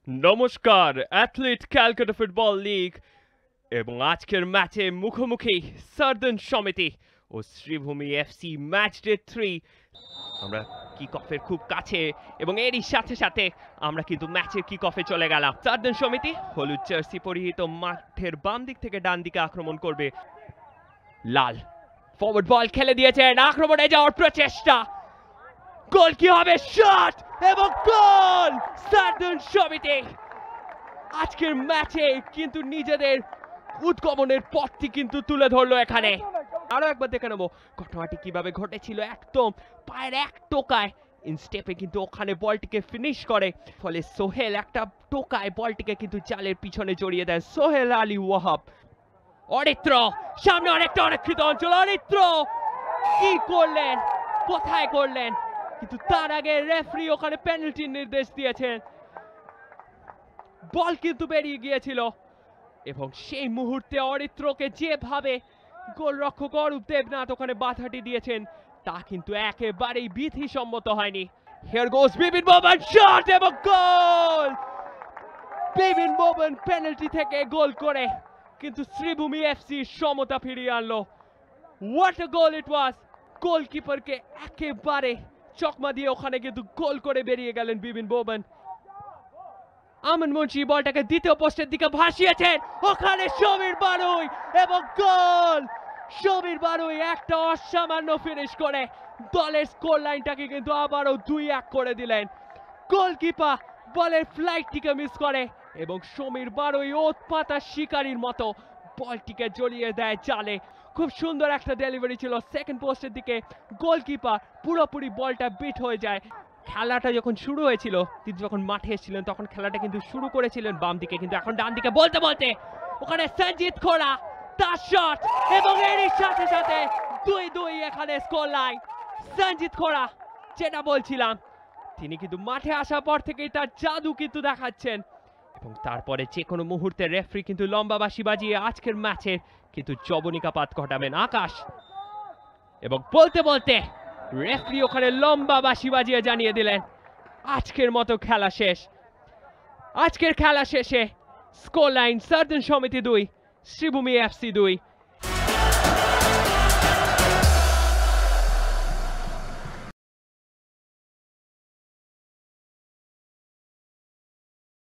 নমস্কার, athlete Calcutta football league এবং আজকের ম্যাচে মুখোমুখি সার্দান সমিতি ও শ্রীভূমি এফসি ম্যাচ ডে 3। আমরা কিক অফের খুব কাছে এবং এরই সাথে সাথে আমরা কিন্তু ম্যাচের কিক অফে চলে গেলাম। সার্দান সমিতি হলুদ জার্সি পরিহিত মাঠের বাম দিক থেকে ডান দিকে আক্রমণ করবে। লাল ফরওয়ার্ড বল খেলে দিয়েছেন, আক্রমণে যাওয়ার প্রচেষ্টা, গোল কি হবে? শট এবং গোল! সার্দান সমিতি আজকের ম্যাচে কিন্তু নিজেদের উদ্গমনের পথটি কিন্তু তুলে ধরলো। এখানে আরো একবার দেখে নেবো ঘটনাটি কিভাবে ঘটেছিল। একদম পায়ের এক টোকায় ইনস্টেপে কিন্তু ওখানে বলটিকে ফিনিশ করে, ফলে সোহেল একটা টোকায় বলটিকে কিন্তু জালের পিছনে জড়িয়ে দেয় সোহেল আলী ওয়াহাব। অরিত্র সামনে অনেকটা অরক্ষিত অঞ্চল, অরিত্র কি করলেন, কোথায় করলেন? কিন্তু তার আগে রেফারি ওখানে পেনাল্টির নির্দেশ দিয়েছেন। বল কিন্তু বেরিয়ে গিয়েছিল এবং সেই মুহূর্তে অরিত্রকে যেভাবে গোলরক্ষক অরূপ দেবনাথ ওখানে বাধাটি দিয়েছেন তা কিন্তু একেবারেই বিধিসম্মত হয়নি। Here goes Bipin Mohan, shot এবং গোল! বিপিন মোহন পেনাল্টি থেকে গোল করে কিন্তু শ্রীভূমি এফসি সমতা ফিরিয়ে আনলো। হোয়াট আ গোল ইট ওয়াজ! গোলকিপারকে একেবারে চকমা দিয়ে ওখানে কিন্তু গোল করে বেরিয়ে গেলেন বিপিন মোহন। আমান মুন্সি বলটাকে দ্বিতীয় পোস্টের দিকে ভাসিয়েছেন, ওখানে সমীর বারুই এবং গোল! সমীর বারুই একটা অসামান্য ফিনিশ করে দলের স্কোর লাইনটাকে কিন্তু আবারও 2-1 করে দিলেন। গোলকিপার বলের ফ্লাইটটিকে মিস করে এবং সমীর বারুই ওৎপাতা শিকারীর মতো বলটিকে জড়িয়ে দেয় জালে। খুব সুন্দর একটা ডেলিভারি ছিল সেকেন্ড পোস্টের দিকে, গোলকিপার পুরোপুরি বলটা বিট হয়ে যায়। খেলাটা যখন শুরু হয়েছিল, তিনি যখন মাঠে এসেছিলেন তখন খেলাটা কিন্তু শুরু করেছিলেন বাম দিকে, কিন্তু এখন ডান দিকে বলতে বলতে ওখানে সঞ্জিত খোড়া তার শট এবং এরই সাথে সাথে 2-2 এখানে স্কোর লাইন। সঞ্জিত খোড়া, যেটা বলছিলাম, তিনি কিন্তু মাঠে আসার পর থেকেই তার জাদু কিন্তু দেখাচ্ছেন এবং তারপরে যে কোনো মুহূর্তে রেফারি কিন্তু লম্বা বাঁশি বাজিয়ে আজকের ম্যাচের কিন্তু জবনিকাপাত ঘটাবেন আকাশ। এবং বলতে বলতে রেফারি ওখানে লম্বা বাঁশি বাজিয়ে জানিয়ে দিলেন আজকের মতো খেলা শেষ। আজকের খেলা শেষে স্কোর লাইন সার্দান সমিতি 2, শ্রীভূমি এফসি 2।